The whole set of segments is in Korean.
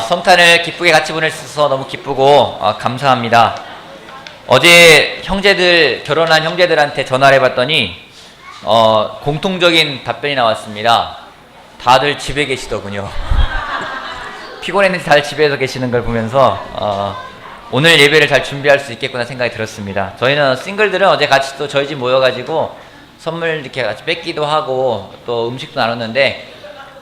성탄을 기쁘게 같이 보낼 수 있어서 너무 기쁘고 감사합니다. 어제 결혼한 형제들한테 전화를 해봤더니 공통적인 답변이 나왔습니다. 다들 집에 계시더군요. 피곤했는지 다들 집에서 계시는 걸 보면서 오늘 예배를 잘 준비할 수 있겠구나 생각이 들었습니다. 저희는 싱글들은 어제 같이 또 저희 집 모여가지고 선물 이렇게 같이 뺏기도 하고 또 음식도 나눴는데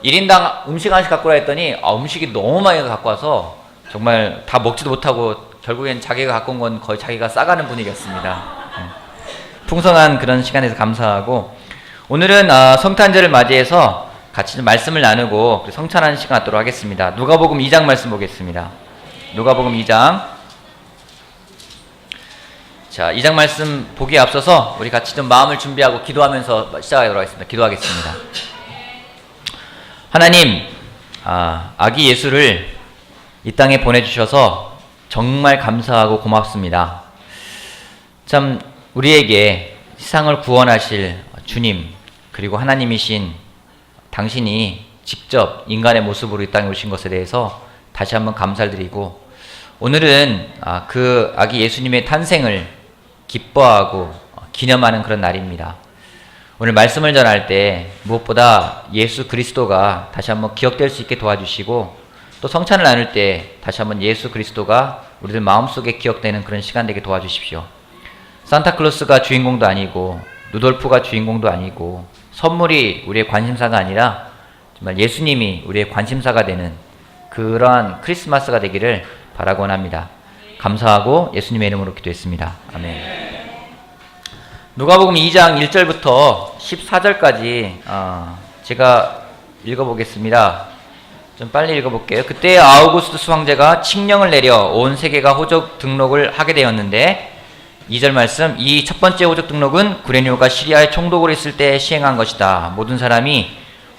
1인당 음식 하나씩 갖고 오라 했더니 음식이 너무 많이 갖고 와서 정말 다 먹지도 못하고 결국엔 자기가 갖고 온 건 거의 자기가 싸가는 분위기였습니다. 풍성한 그런 시간에서 감사하고, 오늘은 성탄절을 맞이해서 같이 좀 말씀을 나누고 성찬하는 시간 갖도록 하겠습니다. 누가복음 2장 말씀 보겠습니다. 누가복음 2장. 자, 2장 말씀 보기에 앞서서 우리 같이 좀 마음을 준비하고 기도하면서 시작하도록 하겠습니다. 기도하겠습니다. 하나님, 아기 예수를 이 땅에 보내주셔서 정말 감사하고 고맙습니다. 참 우리에게 세상을 구원하실 주님, 그리고 하나님이신 당신이 직접 인간의 모습으로 이 땅에 오신 것에 대해서 다시 한번 감사를 드리고, 오늘은 그 아기 예수님의 탄생을 기뻐하고 기념하는 그런 날입니다. 오늘 말씀을 전할 때 무엇보다 예수 그리스도가 다시 한번 기억될 수 있게 도와주시고, 또 성찬을 나눌 때 다시 한번 예수 그리스도가 우리들 마음속에 기억되는 그런 시간 되게 도와주십시오. 산타클로스가 주인공도 아니고 루돌프가 주인공도 아니고 선물이 우리의 관심사가 아니라 정말 예수님이 우리의 관심사가 되는 그러한 크리스마스가 되기를 바라고 합니다. 감사하고 예수님의 이름으로 기도했습니다. 아멘. 누가복음 2장 1절부터 14절까지 제가 읽어보겠습니다. 좀 빨리 읽어볼게요. 그때 아우구스투스 황제가 칙령을 내려 온 세계가 호적 등록을 하게 되었는데, 2절 말씀, 이 첫 번째 호적 등록은 구레뇨가 시리아에 총독으로 있을 때 시행한 것이다. 모든 사람이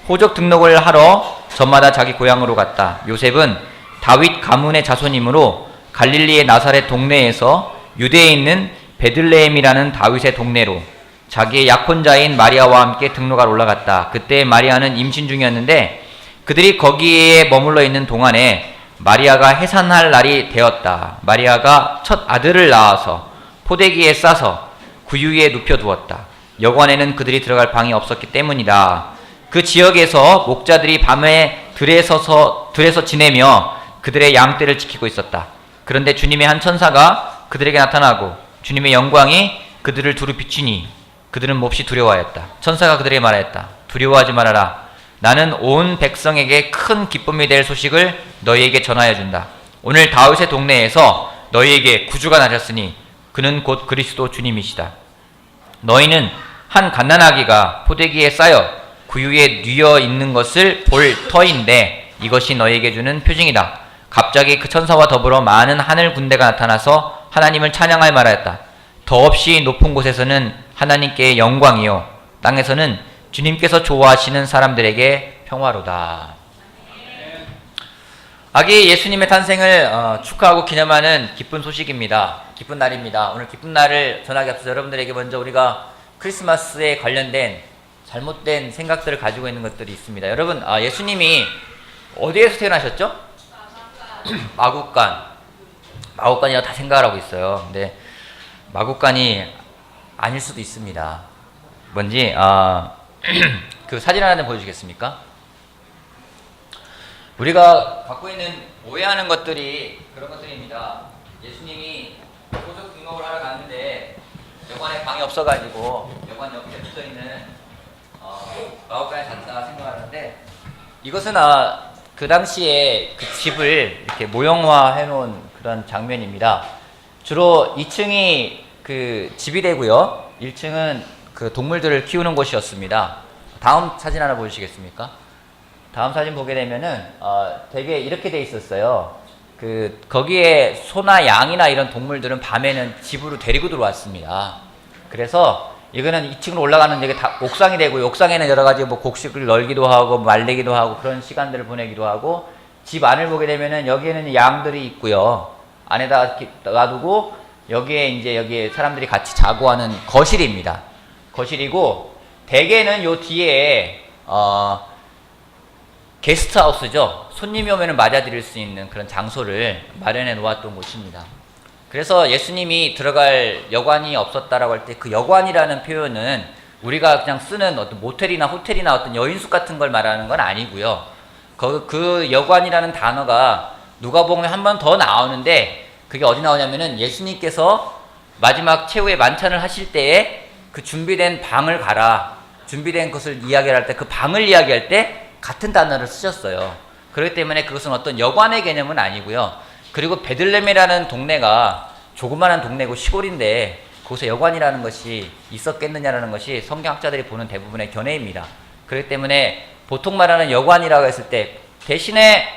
호적 등록을 하러 저마다 자기 고향으로 갔다. 요셉은 다윗 가문의 자손이므로 갈릴리의 나사렛 동네에서 유대에 있는 베들레헴이라는 다윗의 동네로 자기의 약혼자인 마리아와 함께 등록하러 올라갔다. 그때 마리아는 임신 중이었는데 그들이 거기에 머물러 있는 동안에 마리아가 해산할 날이 되었다. 마리아가 첫 아들을 낳아서 포대기에 싸서 구유 위에 눕혀두었다. 여관에는 그들이 들어갈 방이 없었기 때문이다. 그 지역에서 목자들이 밤에 들에서 지내며 그들의 양떼를 지키고 있었다. 그런데 주님의 한 천사가 그들에게 나타나고 주님의 영광이 그들을 두루 비추니 그들은 몹시 두려워하였다. 천사가 그들에게 말하였다. 두려워하지 말아라. 나는 온 백성에게 큰 기쁨이 될 소식을 너희에게 전하여 준다. 오늘 다윗의 동네에서 너희에게 구주가 나셨으니 그는 곧 그리스도 주님이시다. 너희는 한 갓난아기가 포대기에 쌓여 구유에 뉘어 있는 것을 볼 터인데 이것이 너희에게 주는 표징이다. 갑자기 그 천사와 더불어 많은 하늘 군대가 나타나서 하나님을 찬양하여 말하였다. 더없이 높은 곳에서는 하나님께 영광이요 땅에서는 주님께서 좋아하시는 사람들에게 평화로다. 아기 예수님의 탄생을 축하하고 기념하는 기쁜 소식입니다. 기쁜 날입니다. 오늘 기쁜 날을 전하기 앞서 여러분들에게 먼저 우리가 크리스마스에 관련된 잘못된 생각들을 가지고 있는 것들이 있습니다. 여러분, 예수님이 어디에서 태어나셨죠? 마국간. 마국간이라고 다 생각을 하고 있어요. 근데 마국간이 아닐 수도 있습니다. 뭔지 그 사진 하나 좀 보여주시겠습니까? 우리가 갖고 있는 오해하는 것들이 그런 것들입니다. 예수님이 호적 등록을 하러 갔는데 여관에 방이 없어가지고 여관 옆에 붙어있는 마국간에 잤다 생각하는데, 이것은 그 당시에 그 집을 이렇게 모형화 해놓은 그런 장면입니다. 주로 2층이 그 집이 되고요, 1층은 그 동물들을 키우는 곳이었습니다. 다음 사진 하나 보여주시겠습니까? 다음 사진 보게 되면은 되게 이렇게 돼 있었어요. 거기에 소나 양이나 이런 동물들은 밤에는 집으로 데리고 들어왔습니다. 그래서 이거는 2층으로 올라가는 되게 다 옥상이 되고, 옥상에는 여러 가지 뭐 곡식을 널기도 하고 말리기도 하고 그런 시간들을 보내기도 하고, 집 안을 보게 되면은 여기에는 양들이 있고요, 안에다 놔두고 여기에 사람들이 같이 자고 하는 거실입니다. 거실이고, 대개는 요 뒤에 게스트하우스죠. 손님이 오면 맞아들일 수 있는 그런 장소를 마련해 놓았던 곳입니다. 그래서 예수님이 들어갈 여관이 없었다라고 할 때 그 여관이라는 표현은 우리가 그냥 쓰는 어떤 모텔이나 호텔이나 어떤 여인숙 같은 걸 말하는 건 아니고요. 그 여관이라는 단어가 누가복음에 한 번 더 나오는데 그게 어디 나오냐면은 예수님께서 마지막 최후의 만찬을 하실 때에 그 준비된 방을 가라. 준비된 것을 이야기할 때 그 방을 이야기할 때 같은 단어를 쓰셨어요. 그렇기 때문에 그것은 어떤 여관의 개념은 아니고요. 그리고 베들레헴이라는 동네가 조그마한 동네고 시골인데 거기서 여관이라는 것이 있었겠느냐라는 것이 성경학자들이 보는 대부분의 견해입니다. 그렇기 때문에 보통 말하는 여관이라고 했을 때 대신에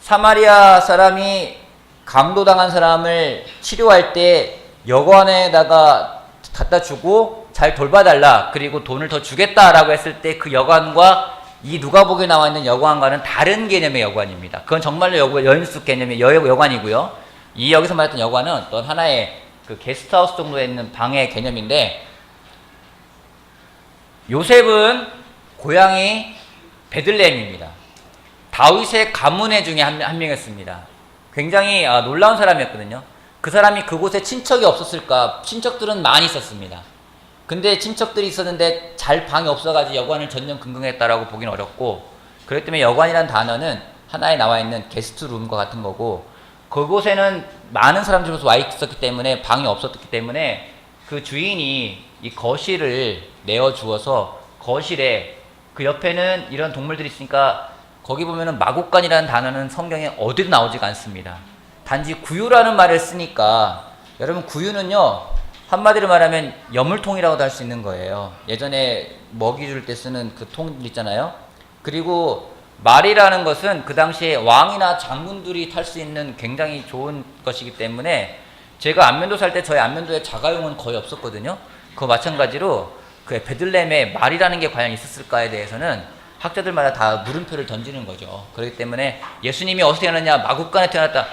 사마리아 사람이 강도당한 사람을 치료할 때 여관에다가 갖다 주고 잘 돌봐달라 그리고 돈을 더 주겠다라고 했을 때 그 여관과 이 누가복음에 나와 있는 여관과는 다른 개념의 여관입니다. 그건 정말로 여인숙 개념의 여관이고요. 이 여기서 말했던 여관은 어떤 하나의 그 게스트하우스 정도에 있는 방의 개념인데 요셉은 고향이 베들레헴입니다. 다윗의 가문의 중에 한 명이었습니다. 굉장히 놀라운 사람이었거든요. 그 사람이 그곳에 친척이 없었을까? 친척들은 많이 있었습니다. 근데 친척들이 있었는데 잘 방이 없어가지고 여관을 전전긍긍했다라고 보기는 어렵고 그렇기 때문에 여관이라는 단어는 하나에 나와 있는 게스트룸과 같은 거고 그곳에는 많은 사람들이 와 있었기 때문에 방이 없었기 때문에 그 주인이 이 거실을 내어주어서 거실에 그 옆에는 이런 동물들이 있으니까 거기 보면은 마곡간이라는 단어는 성경에 어디도 나오지가 않습니다. 단지 구유라는 말을 쓰니까 여러분 구유는요 한마디로 말하면 여물통이라고도 할 수 있는 거예요. 예전에 먹이 줄 때 쓰는 그 통 있잖아요. 그리고 말이라는 것은 그 당시에 왕이나 장군들이 탈 수 있는 굉장히 좋은 것이기 때문에 제가 안면도 살 때 저희 안면도에 자가용은 거의 없었거든요. 그거 마찬가지로 그 베들레헴에 말이라는 게 과연 있었을까에 대해서는 학자들마다 다 물음표를 던지는 거죠. 그렇기 때문에 예수님이 어디서 태어났냐 마국간에 태어났다.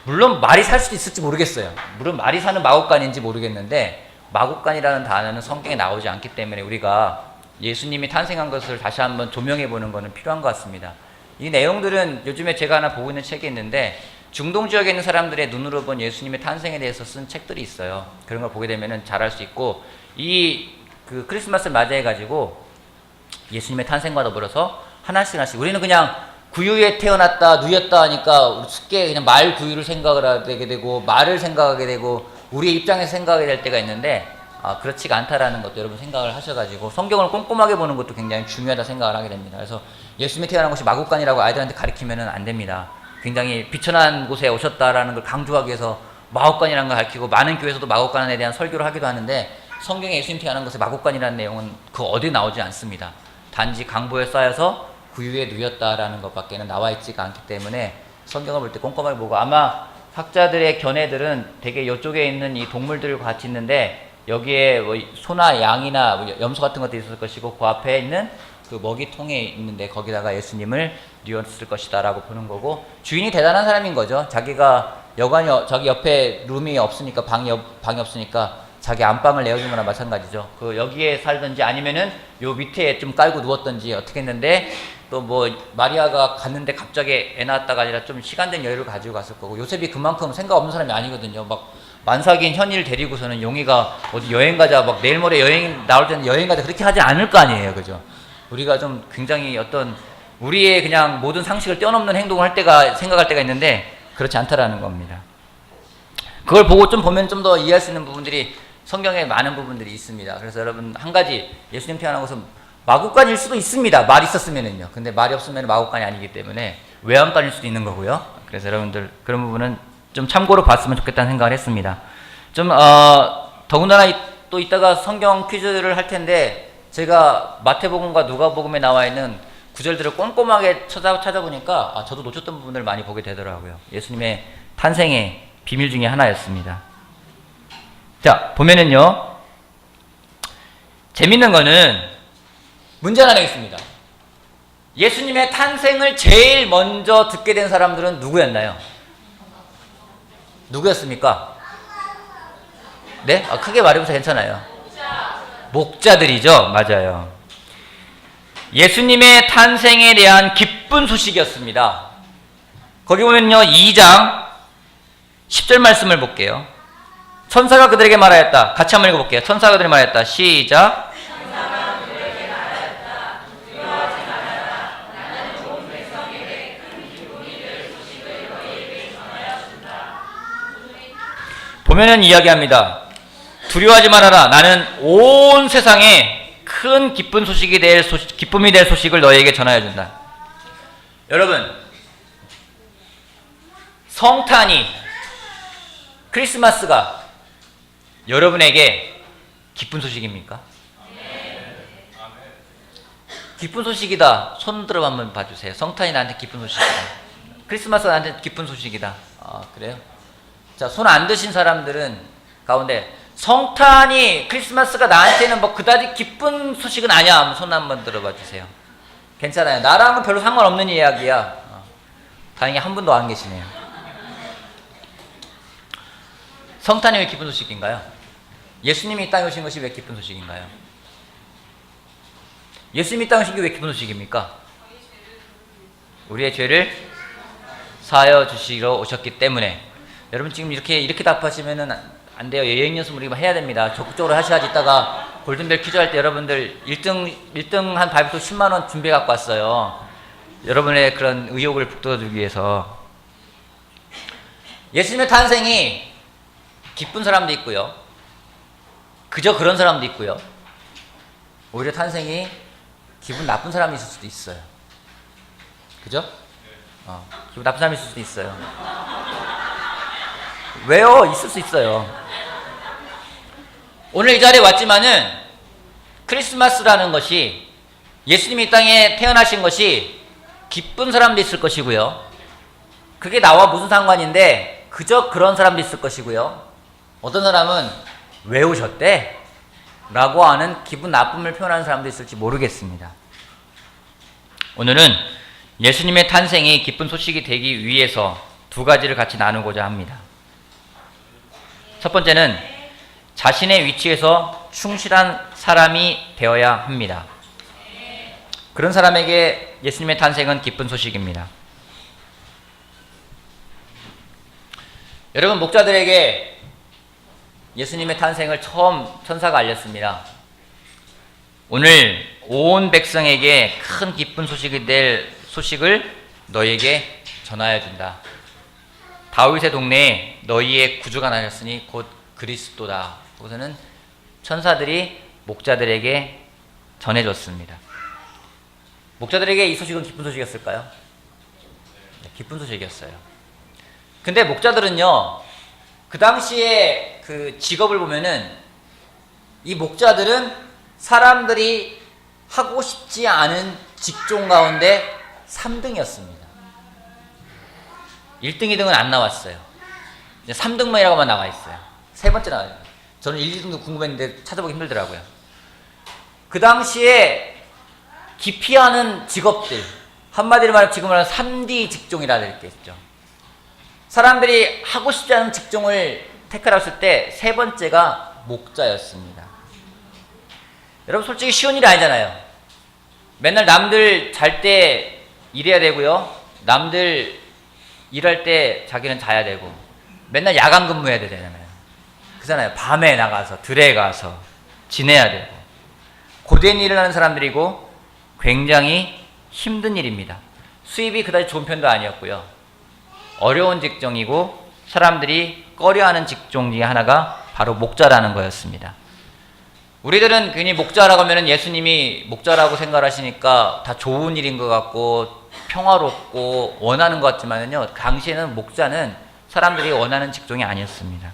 물론 말이 살 수도 있을지 모르겠어요. 물론 말이 사는 마곡간인지 모르겠는데 마곡간이라는 단어는 성경에 나오지 않기 때문에 우리가 예수님이 탄생한 것을 다시 한번 조명해 보는 것은 필요한 것 같습니다. 이 내용들은 요즘에 제가 하나 보고 있는 책이 있는데 중동 지역에 있는 사람들의 눈으로 본 예수님의 탄생에 대해서 쓴 책들이 있어요. 그런 걸 보게 되면 잘 알 수 있고 그 크리스마스를 맞이해 가지고 예수님의 탄생과 더불어서 하나씩 우리는 그냥 구유에 태어났다 누였다 하니까 쉽게 그냥 말 구유를 생각을 하게 되고 말을 생각하게 되고 우리의 입장에서 생각하게 될 때가 있는데 그렇지가 않다라는 것도 여러분 생각을 하셔가지고 성경을 꼼꼼하게 보는 것도 굉장히 중요하다 생각을 하게 됩니다. 그래서 예수님이 태어난 곳이 마곡간이라고 아이들한테 가르치면은 안 됩니다. 굉장히 비천한 곳에 오셨다라는 걸 강조하기 위해서 마곡간이라는 걸 가르치고 많은 교회에서도 마곡간에 대한 설교를 하기도 하는데 성경에 예수님 태어난 곳에 마곡간이라는 내용은 그 어디 나오지 않습니다. 단지 강보에 쌓여서 구유에 누였다라는 것밖에는 나와 있지가 않기 때문에 성경을 볼 때 꼼꼼하게 보고 아마 학자들의 견해들은 되게 이쪽에 있는 이 동물들과 같이 있는데 여기에 뭐 소나 양이나 뭐 염소 같은 것도 있을 것이고 그 앞에 있는 그 먹이통에 있는데 거기다가 예수님을 뉘었을 것이다 라고 보는 거고 주인이 대단한 사람인 거죠. 자기가 여관이 자기 옆에 룸이 없으니까 방이 없으니까 자기 안방을 내어준 거나 마찬가지죠. 그 여기에 살든지 아니면은 요 밑에 좀 깔고 누웠든지 어떻게 했는데 또 뭐 마리아가 갔는데 갑자기 애 낳았다가 아니라 좀 시간된 여유를 가지고 갔을 거고 요셉이 그만큼 생각 없는 사람이 아니거든요. 막 만삭인 현이를 데리고서는 용이가 어디 여행 가자 막 내일 모레 여행 나올 때는 여행 가자 그렇게 하지 않을 거 아니에요. 그죠? 우리가 좀 굉장히 어떤 우리의 그냥 모든 상식을 뛰어넘는 행동을 할 때가 생각할 때가 있는데 그렇지 않다라는 겁니다. 그걸 보고 좀 보면 좀 더 이해할 수 있는 부분들이 성경에 많은 부분들이 있습니다. 그래서 여러분 한 가지 예수님 태어난 곳은 마곡간일 수도 있습니다. 말이 있었으면은요. 근데 말이 없으면 마곡간이 아니기 때문에 외양간일 수도 있는 거고요. 그래서 여러분들 그런 부분은 좀 참고로 봤으면 좋겠다는 생각을 했습니다. 좀 더군다나 또 이따가 성경 퀴즈를 할 텐데 제가 마태복음과 누가복음에 나와 있는 구절들을 꼼꼼하게 찾아보니까 저도 놓쳤던 부분을 많이 보게 되더라고요. 예수님의 탄생의 비밀 중에 하나였습니다. 자, 보면은요. 재밌는 거는 문제 하나 내겠습니다. 예수님의 탄생을 제일 먼저 듣게 된 사람들은 누구였나요? 누구였습니까? 네? 크게 말해보세요. 괜찮아요. 목자들이죠. 맞아요. 예수님의 탄생에 대한 기쁜 소식이었습니다. 거기 보면요, 2장 10절 말씀을 볼게요. 천사가 그들에게 말하였다. 같이 한번 읽어볼게요. 천사가 그들에게 말하였다. 시작. 보면은 이야기합니다. 두려워하지 말아라. 나는 온 세상에 큰 기쁨이 될 소식을 너희에게 전하여 준다. 여러분, 성탄이, 크리스마스가 여러분에게 기쁜 소식입니까? 기쁜 소식이다. 손 들어 한번 봐주세요. 성탄이 나한테 기쁜 소식이다. 크리스마스가 나한테 기쁜 소식이다. 아, 그래요? 자, 손 안 드신 사람들은 가운데 성탄이, 크리스마스가 나한테는 뭐 그다지 기쁜 소식은 아니야. 손 한번 들어봐 주세요. 괜찮아요. 나랑은 별로 상관없는 이야기야. 다행히 한 분도 안 계시네요. 성탄이 왜 기쁜 소식인가요? 예수님이 이 땅에 오신 것이 왜 기쁜 소식인가요? 예수님이 이 땅에 오신 게 왜 기쁜 소식입니까? 우리의 죄를 사하여 주시러 오셨기 때문에. 여러분 지금 이렇게 답하시면은 안 돼요. 여행 연습 우리가 해야 됩니다. 적극적으로 하셔야지. 이따가 골든벨 퀴즈 할 때 여러분들 1등 한 바이블 10만 원 준비해 갖고 왔어요. 여러분의 그런 의욕을 북돋아주기 위해서. 예수님의 탄생이 기쁜 사람도 있고요. 그저 그런 사람도 있고요. 오히려 탄생이 기분 나쁜 사람이 있을 수도 있어요. 그죠? 기분 나쁜 사람이 있을 수도 있어요. 왜요? 있을 수 있어요. 오늘 이 자리에 왔지만은 크리스마스라는 것이, 예수님이 이 땅에 태어나신 것이 기쁜 사람도 있을 것이고요. 그게 나와 무슨 상관인데 그저 그런 사람도 있을 것이고요. 어떤 사람은 왜 오셨대? 라고 하는 기분 나쁨을 표현하는 사람도 있을지 모르겠습니다. 오늘은 예수님의 탄생이 기쁜 소식이 되기 위해서 두 가지를 같이 나누고자 합니다. 첫 번째는 자신의 위치에서 충실한 사람이 되어야 합니다. 그런 사람에게 예수님의 탄생은 기쁜 소식입니다. 여러분, 목자들에게 예수님의 탄생을 처음 천사가 알렸습니다. 오늘 온 백성에게 큰 기쁜 소식이 될 소식을 너희에게 전하여 준다. 다윗의 동네에 너희의 구주가 나셨으니 곧 그리스도다. 그것은 천사들이 목자들에게 전해줬습니다. 목자들에게 이 소식은 기쁜 소식이었을까요? 네, 기쁜 소식이었어요. 근데 목자들은요, 그 당시에 그 직업을 보면은 이 목자들은 사람들이 하고 싶지 않은 직종 가운데 3등이었습니다. 1등, 2등은 안 나왔어요. 3등만이라고만 나와 있어요. 세 번째 나와요. 저는 1, 2등도 궁금했는데 찾아보기 힘들더라고요. 그 당시에 기피하는 직업들, 한마디로 말하면 지금 말하는 3D 직종이라 될 게 있죠. 사람들이 하고 싶지 않은 직종을 택하였을 때 세 번째가 목자였습니다. 여러분, 솔직히 쉬운 일이 아니잖아요. 맨날 남들 잘 때 일해야 되고요. 남들 일할 때 자기는 자야 되고, 맨날 야간 근무해야 되잖아요. 그잖아요. 밤에 나가서 들에 가서 지내야 되고, 고된 일을 하는 사람들이고 굉장히 힘든 일입니다. 수입이 그다지 좋은 편도 아니었고요. 어려운 직종이고 사람들이 꺼려하는 직종 중에 하나가 바로 목자라는 거였습니다. 우리들은 괜히 목자라고 하면 예수님이 목자라고 생각하시니까 다 좋은 일인 것 같고 평화롭고 원하는 것 같지만요, 당시에는 목자는 사람들이 원하는 직종이 아니었습니다.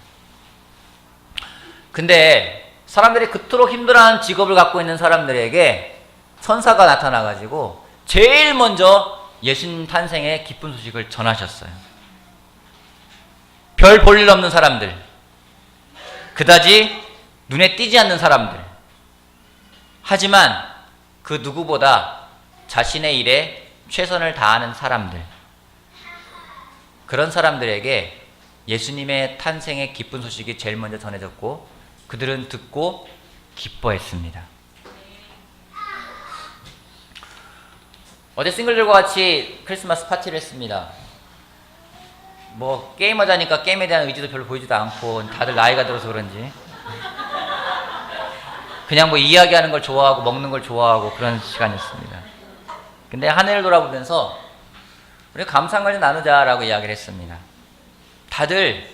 근데 사람들이 그토록 힘들어하는 직업을 갖고 있는 사람들에게 천사가 나타나가지고 제일 먼저 예수님 탄생의 기쁜 소식을 전하셨어요. 별 볼 일 없는 사람들, 그다지 눈에 띄지 않는 사람들, 하지만 그 누구보다 자신의 일에 최선을 다하는 사람들, 그런 사람들에게 예수님의 탄생의 기쁜 소식이 제일 먼저 전해졌고 그들은 듣고 기뻐했습니다. 어제 싱글들과 같이 크리스마스 파티를 했습니다. 뭐 게임하자니까 게임에 대한 의지도 별로 보이지도 않고 다들 나이가 들어서 그런지 그냥 뭐 이야기하는 걸 좋아하고 먹는 걸 좋아하고 그런 시간이었습니다. 근데 한 해를 돌아보면서 우리 감사한 걸 좀 나누자라고 이야기를 했습니다. 다들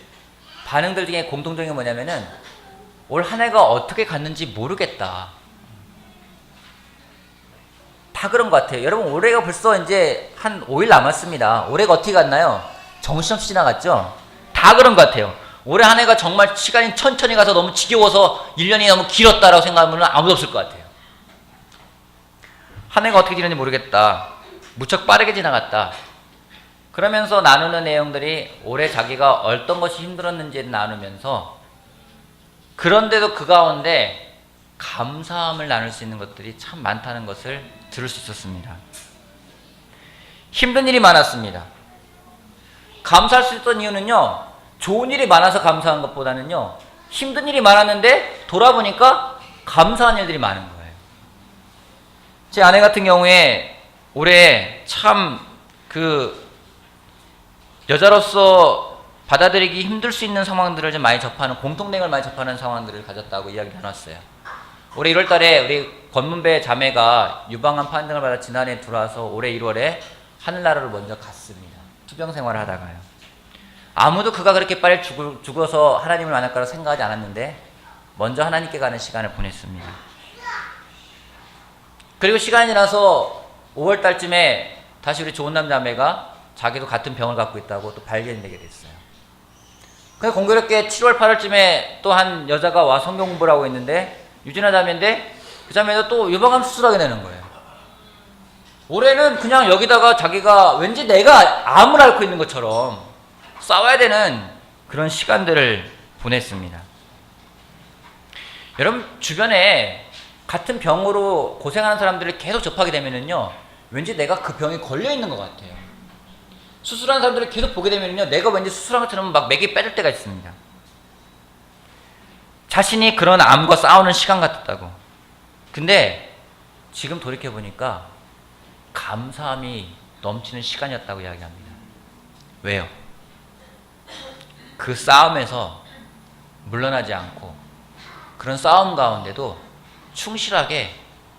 반응들 중에 공통적인 게 뭐냐면은 올 한 해가 어떻게 갔는지 모르겠다. 다 그런 것 같아요. 여러분 올해가 벌써 이제 한 5일 남았습니다. 올해가 어떻게 갔나요? 정신없이 지나갔죠? 다 그런 것 같아요. 올해 한 해가 정말 시간이 천천히 가서 너무 지겨워서 1년이 너무 길었다라고 생각하면 아무도 없을 것 같아요. 한 해가 어떻게 지났는지 모르겠다. 무척 빠르게 지나갔다. 그러면서 나누는 내용들이 올해 자기가 어떤 것이 힘들었는지를 나누면서 그런데도 그 가운데 감사함을 나눌 수 있는 것들이 참 많다는 것을 들을 수 있었습니다. 힘든 일이 많았습니다. 감사할 수 있었던 이유는요, 좋은 일이 많아서 감사한 것보다는요, 힘든 일이 많았는데 돌아보니까 감사한 일들이 많은 거예요. 제 아내 같은 경우에 올해 참 여자로서 받아들이기 힘들 수 있는 상황들을 좀 많이 접하는, 공통된 많이 접하는 상황들을 가졌다고 이야기를 해놨어요. 올해 1월 달에 우리 권문배 자매가 유방암 판정을 받아 지난해 들어와서 올해 1월에 하늘나라로 먼저 갔습니다. 투병 생활을 하다가요. 아무도 그가 그렇게 빨리 죽어서 하나님을 만날 거라고 생각하지 않았는데 먼저 하나님께 가는 시간을 보냈습니다. 그리고 시간이 지나서 5월 달쯤에 다시 우리 좋은 남자매가 자기도 같은 병을 갖고 있다고 또 발견되게 됐어요. 그래서 공교롭게 7월 8월쯤에 또 한 여자가 와 성경 공부를 하고 있는데 유진아 자매인데 그 자매도 또 유방암 수술하게 되는 거예요. 올해는 그냥 여기다가 자기가 왠지 내가 암을 앓고 있는 것처럼 싸워야 되는 그런 시간들을 보냈습니다. 여러분 주변에 같은 병으로 고생하는 사람들을 계속 접하게 되면은요, 왠지 내가 그 병에 걸려 있는 것 같아요. 수술하는 사람들을 계속 보게 되면요, 내가 왠지 수술한 것처럼 막 맥이 빠질 때가 있습니다. 자신이 그런 암과 싸우는 시간 같았다고. 근데 지금 돌이켜보니까 감사함이 넘치는 시간이었다고 이야기합니다. 왜요? 그 싸움에서 물러나지 않고 그런 싸움 가운데도 충실하게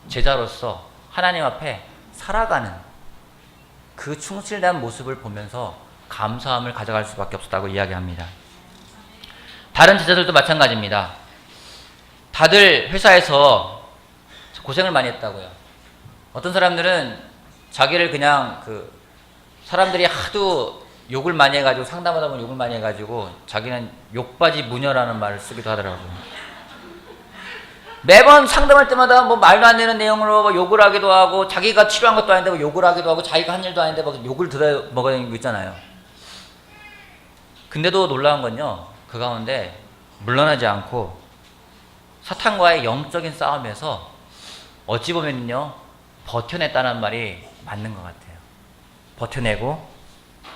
제자로서 하나님 앞에 살아가는 그 충실한 모습을 보면서 감사함을 가져갈 수밖에 없었다고 이야기합니다. 다른 제자들도 마찬가지입니다. 다들 회사에서 고생을 많이 했다고요. 어떤 사람들은 자기를 그냥 사람들이 하도 욕을 많이 해가지고 상담하다 보면 욕을 많이 해가지고 자기는 욕바지 무녀라는 말을 쓰기도 하더라고요. 매번 상담할 때마다 뭐 말도 안 되는 내용으로 뭐 욕을 하기도 하고 자기가 치료한 것도 아닌데 뭐 욕을 하기도 하고 자기가 한 일도 아닌데 막 욕을 들어 먹어야 있잖아요. 근데도 놀라운 건요, 그 가운데 물러나지 않고 사탄과의 영적인 싸움에서 어찌 보면요 버텨냈다는 말이 맞는 것 같아요. 버텨내고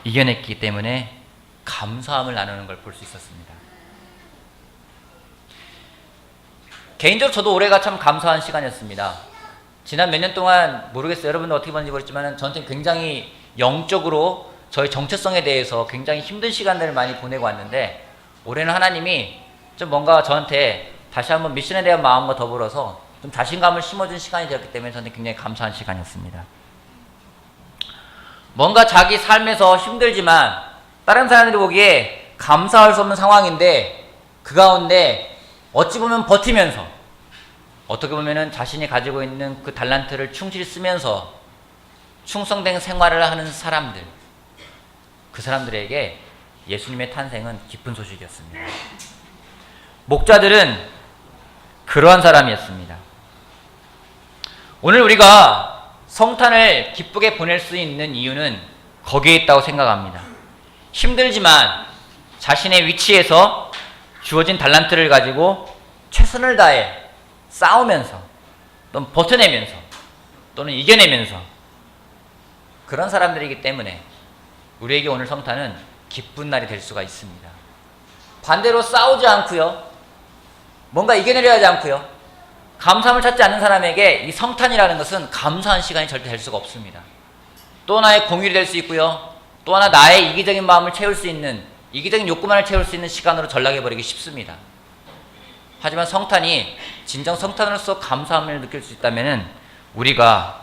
이겨냈기 때문에 감사함을 나누는 걸 볼 수 있었습니다. 개인적으로 저도 올해가 참 감사한 시간이었습니다. 지난 몇 년 동안 모르겠어요. 여러분들 어떻게 봤는지 모르겠지만 저한테는 굉장히 영적으로 저의 정체성에 대해서 굉장히 힘든 시간들을 많이 보내고 왔는데 올해는 하나님이 좀 뭔가 저한테 다시 한번 미션에 대한 마음과 더불어서 좀 자신감을 심어준 시간이 되었기 때문에 저는 굉장히 감사한 시간이었습니다. 뭔가 자기 삶에서 힘들지만 다른 사람들이 보기에 감사할 수 없는 상황인데 그 가운데 어찌 보면 버티면서 어떻게 보면은 자신이 가지고 있는 그 달란트를 충실히 쓰면서 충성된 생활을 하는 사람들, 그 사람들에게 예수님의 탄생은 기쁜 소식이었습니다. 목자들은 그러한 사람이었습니다. 오늘 우리가 성탄을 기쁘게 보낼 수 있는 이유는 거기에 있다고 생각합니다. 힘들지만 자신의 위치에서 주어진 달란트를 가지고 최선을 다해 싸우면서 또는 버텨내면서 또는 이겨내면서 그런 사람들이기 때문에 우리에게 오늘 성탄은 기쁜 날이 될 수가 있습니다. 반대로 싸우지 않고요, 뭔가 이겨내려 하지 않고요, 감사함을 찾지 않는 사람에게 이 성탄이라는 것은 감사한 시간이 절대 될 수가 없습니다. 또 하나의 공휴일이 될 수 있고요. 또 하나 나의 이기적인 마음을 채울 수 있는, 이기적인 욕구만을 채울 수 있는 시간으로 전락해버리기 쉽습니다. 하지만 성탄이 진정 성탄으로서 감사함을 느낄 수 있다면 우리가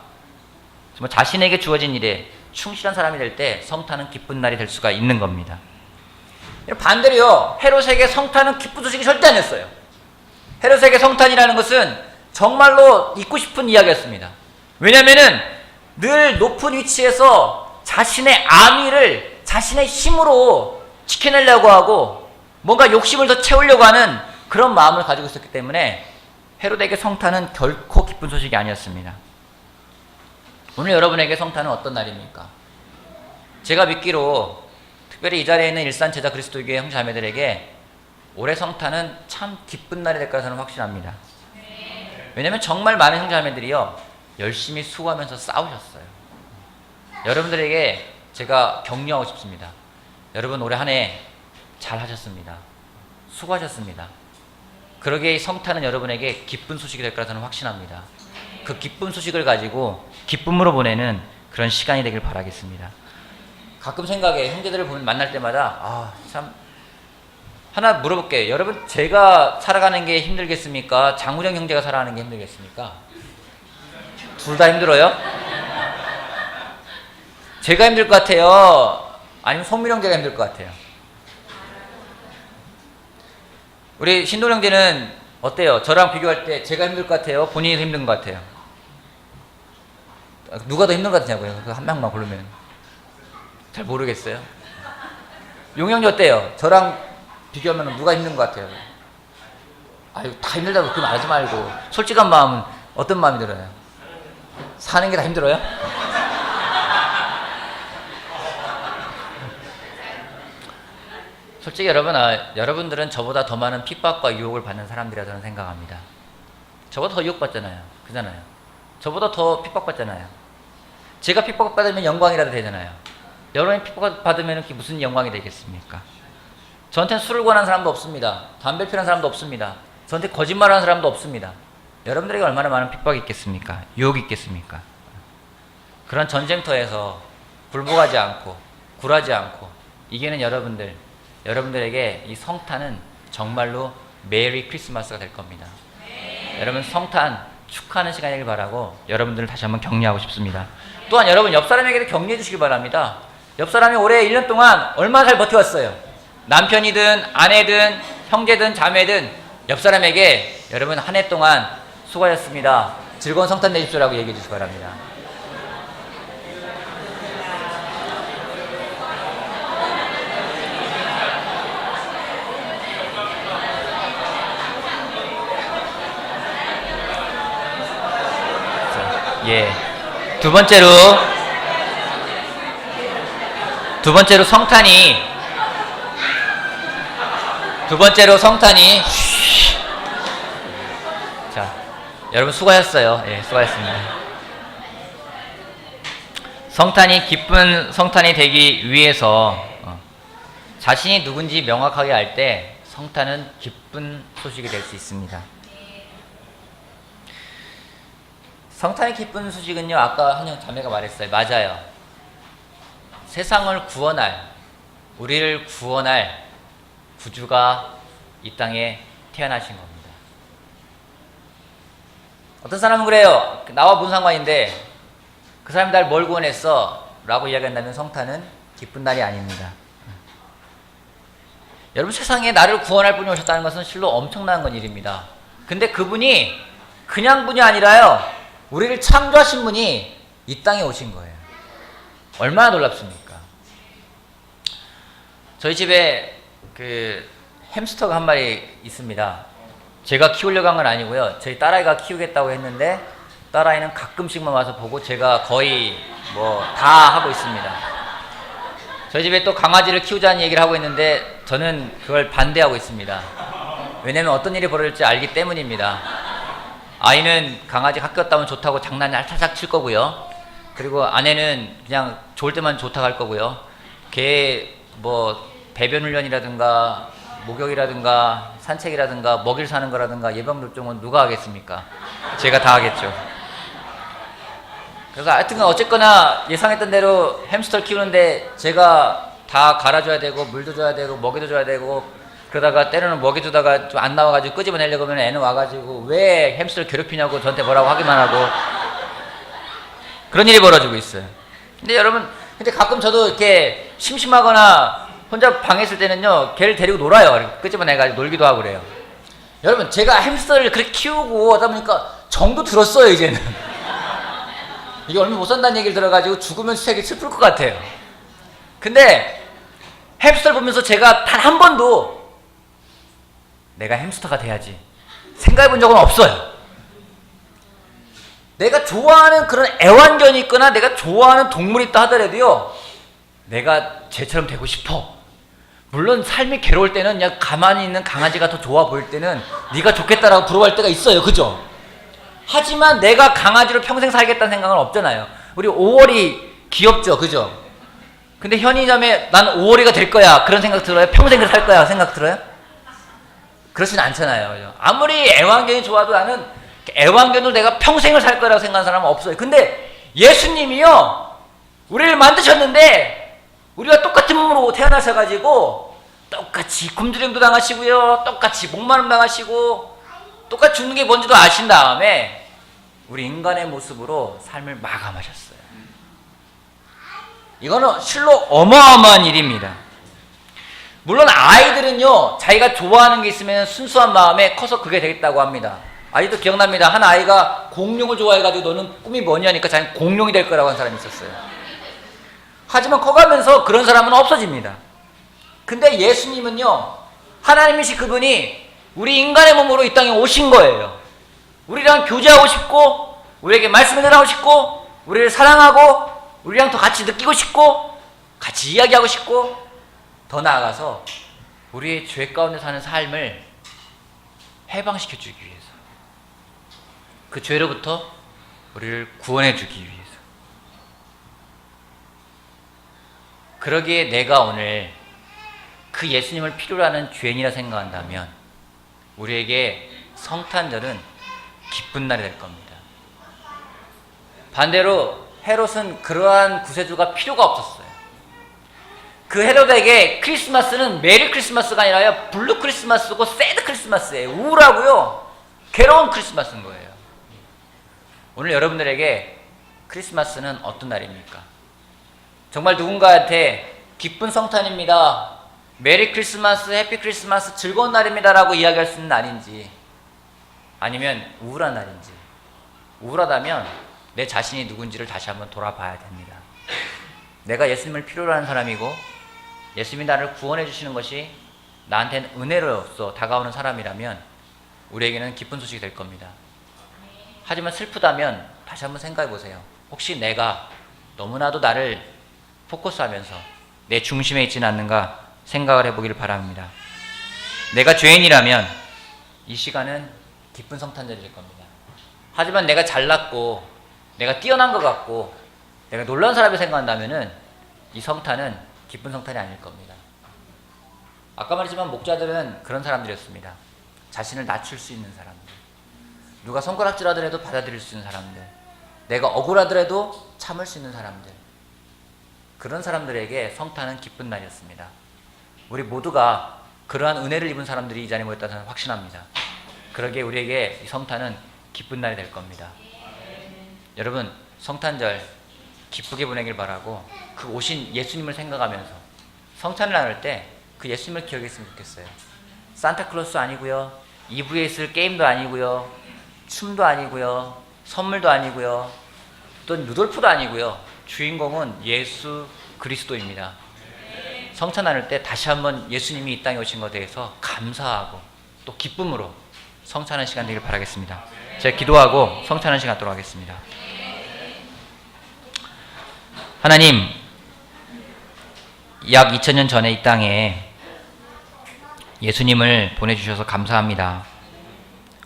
정말 자신에게 주어진 일에 충실한 사람이 될 때 성탄은 기쁜 날이 될 수가 있는 겁니다. 반대로요, 헤롯에게 성탄은 기쁜 소식이 절대 아니었어요. 헤롯에게 성탄이라는 것은 정말로 잊고 싶은 이야기였습니다. 왜냐하면은 늘 높은 위치에서 자신의 안위를 자신의 힘으로 지켜내려고 하고 뭔가 욕심을 더 채우려고 하는 그런 마음을 가지고 있었기 때문에 헤롯에게 성탄은 결코 기쁜 소식이 아니었습니다. 오늘 여러분에게 성탄은 어떤 날입니까? 제가 믿기로 특별히 이 자리에 있는 일산 제자 그리스도교회 형제자매들에게 올해 성탄은 참 기쁜 날이 될 거라 저는 확신합니다. 왜냐하면 정말 많은 형제자매들이요 열심히 수고하면서 싸우셨어요. 여러분들에게 제가 격려하고 싶습니다. 여러분 올해 한 해 잘 하셨습니다. 수고하셨습니다. 그러기에 이 성탄은 여러분에게 기쁜 소식이 될 거라 저는 확신합니다. 그 기쁜 소식을 가지고 기쁨으로 보내는 그런 시간이 되길 바라겠습니다. 가끔 생각에 형제들을 보면 만날 때마다 참 하나 물어볼게요. 여러분 제가 살아가는 게 힘들겠습니까? 장우정 형제가 살아가는 게 힘들겠습니까? 둘 다 힘들어요? 제가 힘들 것 같아요? 아니면 송민 형제가 힘들 것 같아요? 우리 신동 형제는 어때요? 저랑 비교할 때 제가 힘들 것 같아요? 본인이 더 힘든 것 같아요? 누가 더 힘든 것 같냐고요? 그 한 명만 고르면. 잘 모르겠어요. 용영이 어때요? 저랑 비교하면 누가 힘든 것 같아요? 아유, 다 힘들다고 그렇게 말하지 말고 솔직한 마음은 어떤 마음이 들어요? 사는 게 다 힘들어요? 솔직히 여러분들은 저보다 더 많은 핍박과 유혹을 받는 사람들이라 저는 생각합니다. 저보다 더 유혹받잖아요. 그잖아요. 저보다 더 핍박받잖아요. 제가 핍박받으면 영광이라도 되잖아요. 여러분이 핍박받으면 그게 무슨 영광이 되겠습니까? 저한테는 술을 권하는 사람도 없습니다. 담배 피우는 사람도 없습니다. 저한테 거짓말하는 사람도 없습니다. 여러분들에게 얼마나 많은 핍박이 있겠습니까? 유혹이 있겠습니까? 그런 전쟁터에서 굴복하지 않고 굴하지 않고 이기는 여러분들에게 이 성탄은 정말로 메리 크리스마스가 될 겁니다. 여러분 성탄 축하하는 시간이길 바라고 여러분들을 다시 한번 격려하고 싶습니다. 또한 여러분 옆 사람에게도 격려해 주시기 바랍니다. 옆 사람이 올해 1년 동안 얼마나 잘 버텨왔어요. 남편이든 아내든 형제든 자매든 옆 사람에게 여러분 한 해 동안 수고하셨습니다. 즐거운 성탄 되십시오라고 얘기해 주시기 바랍니다. 예. 두 번째로 성탄이 자, 여러분 수고하셨어요. 예, 수고하셨습니다. 성탄이 기쁜 성탄이 되기 위해서 자신이 누군지 명확하게 알 때 성탄은 기쁜 소식이 될 수 있습니다. 성탄의 기쁜 소식은요, 아까 한 자매가 말했어요. 맞아요. 세상을 우리를 구원할 구주가 이 땅에 태어나신 겁니다. 어떤 사람은 그래요. 나와 무슨 상관인데 그 사람이 날 뭘 구원했어? 라고 이야기한다면 성탄은 기쁜 날이 아닙니다. 여러분 세상에 나를 구원할 분이 오셨다는 것은 실로 엄청난 건 일입니다. 근데 그분이 그냥 분이 아니라요. 우리를 창조하신 분이 이 땅에 오신 거예요. 얼마나 놀랍습니까? 저희 집에 그 햄스터가 한 마리 있습니다. 제가 키우려고 한 건 아니고요. 저희 딸아이가 키우겠다고 했는데 딸아이는 가끔씩만 와서 보고 제가 거의 뭐 다 하고 있습니다. 저희 집에 또 강아지를 키우자는 얘기를 하고 있는데 저는 그걸 반대하고 있습니다. 왜냐면 어떤 일이 벌어질지 알기 때문입니다. 아이는 강아지 학교 갔다 오면 좋다고 장난을 알차삭 칠 거고요. 그리고 아내는 그냥 좋을 때만 좋다고 할 거고요. 걔 뭐 배변 훈련이라든가 목욕이라든가 산책이라든가 먹이를 사는 거라든가 예방접종은 누가 하겠습니까? 제가 다 하겠죠. 그래서 하여튼 어쨌거나 예상했던 대로 햄스터를 키우는데 제가 다 갈아줘야 되고 물도 줘야 되고 먹이도 줘야 되고 그러다가 때로는 먹이 주다가 좀 안 나와가지고 끄집어내려고 하면 애는 와가지고 왜 햄스터를 괴롭히냐고 저한테 뭐라고 하기만 하고 그런 일이 벌어지고 있어요. 근데 여러분, 근데 가끔 저도 이렇게 심심하거나 혼자 방에 있을 때는요, 걔를 데리고 놀아요. 끄집어내가지고 놀기도 하고 그래요. 여러분, 제가 햄스터를 그렇게 키우고 하다 보니까 정도 들었어요, 이제는. 이게 얼마 못 산다는 얘기를 들어가지고 죽으면 되게 슬플 것 같아요. 근데 햄스터를 보면서 제가 단 한 번도 내가 햄스터가 돼야지 생각해 본 적은 없어요. 내가 좋아하는 그런 애완견이 있거나 내가 좋아하는 동물이 있다 하더라도요, 내가 쟤처럼 되고 싶어. 물론 삶이 괴로울 때는 그냥 가만히 있는 강아지가 더 좋아 보일 때는 네가 좋겠다라고 부러워할 때가 있어요. 그죠? 하지만 내가 강아지로 평생 살겠다는 생각은 없잖아요. 우리 5월이 귀엽죠. 그죠? 근데 현이자매 난 5월이가 될 거야 그런 생각 들어요? 평생 살 거야 생각 들어요? 그렇진 않잖아요. 그죠? 아무리 애완견이 좋아도 나는 애완견으로 내가 평생을 살 거라고 생각하는 사람은 없어요. 근데 예수님이요, 우리를 만드셨는데 우리가 똑같은 몸으로 태어나셔가지고 똑같이 굶주림도 당하시고요, 똑같이 목마름 당하시고 똑같이 죽는 게 뭔지도 아신 다음에 우리 인간의 모습으로 삶을 마감하셨어요. 이거는 실로 어마어마한 일입니다. 물론 아이들은요, 자기가 좋아하는 게 있으면 순수한 마음에 커서 그게 되겠다고 합니다. 아직도 기억납니다. 한 아이가 공룡을 좋아해가지고 너는 꿈이 뭐냐니까 자기는 공룡이 될 거라고 한 사람이 있었어요. 하지만 커가면서 그런 사람은 없어집니다. 근데 예수님은요, 하나님이신 그분이 우리 인간의 몸으로 이 땅에 오신 거예요. 우리랑 교제하고 싶고 우리에게 말씀을 전하고 싶고 우리를 사랑하고 우리랑 더 같이 느끼고 싶고 같이 이야기하고 싶고 더 나아가서 우리의 죄 가운데 사는 삶을 해방시켜 주기 위해서, 그 죄로부터 우리를 구원해 주기 위해서. 그러기에 내가 오늘 그 예수님을 필요로 하는 죄인이라 생각한다면 우리에게 성탄절은 기쁜 날이 될 겁니다. 반대로 헤롯은 그러한 구세주가 필요가 없었어요. 그 헤롯에게 크리스마스는 메리 크리스마스가 아니라 블루 크리스마스고 새드 크리스마스예요. 우울하고요, 괴로운 크리스마스인 거예요. 오늘 여러분들에게 크리스마스는 어떤 날입니까? 정말 누군가한테 기쁜 성탄입니다, 메리 크리스마스, 해피 크리스마스, 즐거운 날입니다 라고 이야기할 수 있는 날인지, 아니면 우울한 날인지. 우울하다면 내 자신이 누군지를 다시 한번 돌아봐야 됩니다. 내가 예수님을 필요로 하는 사람이고 예수님이 나를 구원해 주시는 것이 나한테는 은혜로서 다가오는 사람이라면 우리에게는 기쁜 소식이 될 겁니다. 하지만 슬프다면 다시 한번 생각해 보세요. 혹시 내가 너무나도 나를 포커스하면서 내 중심에 있지는 않는가 생각을 해보기를 바랍니다. 내가 죄인이라면 이 시간은 기쁜 성탄절일 겁니다. 하지만 내가 잘났고 내가 뛰어난 것 같고 내가 놀라운 사람이 생각한다면은 이 성탄은 기쁜 성탄이 아닐 겁니다. 아까 말했지만 목자들은 그런 사람들이었습니다. 자신을 낮출 수 있는 사람들, 누가 손가락질하더라도 받아들일 수 있는 사람들, 내가 억울하더라도 참을 수 있는 사람들, 그런 사람들에게 성탄은 기쁜 날이었습니다. 우리 모두가 그러한 은혜를 입은 사람들이 이 자리에 모였다고 저는 확신합니다. 그러기에 우리에게 이 성탄은 기쁜 날이 될 겁니다. 여러분, 성탄절 기쁘게 보내길 바라고 그 오신 예수님을 생각하면서 성탄을 나눌 때 그 예수님을 기억했으면 좋겠어요. 산타클로스 아니고요, 2부에 있을 게임도 아니고요, 춤도 아니고요, 선물도 아니고요, 또 루돌프도 아니고요. 주인공은 예수 그리스도입니다. 성탄 나눌 때 다시 한번 예수님이 이 땅에 오신 것에 대해서 감사하고 또 기쁨으로 성찬하는 시간 되길 바라겠습니다. 제가 기도하고 성찬하는 시간 갖도록 하겠습니다. 하나님, 약 2000년 전에 이 땅에 예수님을 보내주셔서 감사합니다.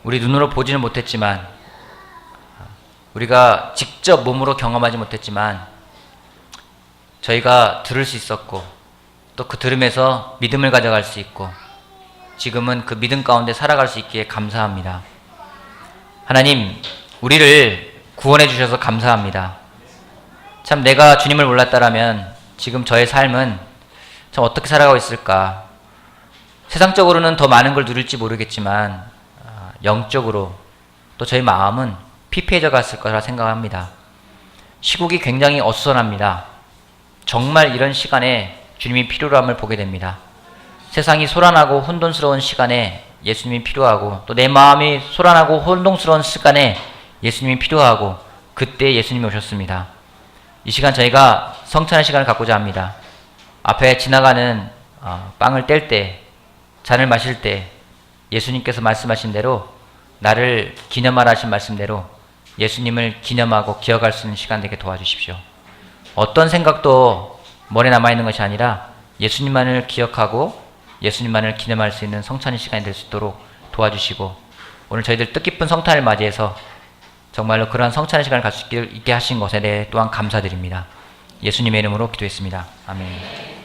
우리 눈으로 보지는 못했지만, 우리가 직접 몸으로 경험하지 못했지만 저희가 들을 수 있었고 또 그 들음에서 믿음을 가져갈 수 있고 지금은 그 믿음 가운데 살아갈 수 있기에 감사합니다. 하나님, 우리를 구원해 주셔서 감사합니다. 참 내가 주님을 몰랐다라면 지금 저의 삶은 참 어떻게 살아가고 있을까? 세상적으로는 더 많은 걸 누릴지 모르겠지만 영적으로 또 저희 마음은 피폐해져 갔을 거라 생각합니다. 시국이 굉장히 어수선합니다. 정말 이런 시간에 주님이 필요함을 보게 됩니다. 세상이 소란하고 혼돈스러운 시간에 예수님이 필요하고 또 내 마음이 소란하고 혼동스러운 시간에 예수님이 필요하고 그때 예수님이 오셨습니다. 이 시간 저희가 성찬의 시간을 갖고자 합니다. 앞에 지나가는 빵을 뗄 때, 잔을 마실 때 예수님께서 말씀하신 대로 나를 기념하라 하신 말씀대로 예수님을 기념하고 기억할 수 있는 시간 되게 도와주십시오. 어떤 생각도 머리에 남아있는 것이 아니라 예수님만을 기억하고 예수님만을 기념할 수 있는 성찬의 시간이 될 수 있도록 도와주시고 오늘 저희들 뜻깊은 성탄을 맞이해서 정말로 그러한 성찬의 시간을 갖을 수 있게 하신 것에 대해 또한 감사드립니다. 예수님의 이름으로 기도했습니다. 아멘.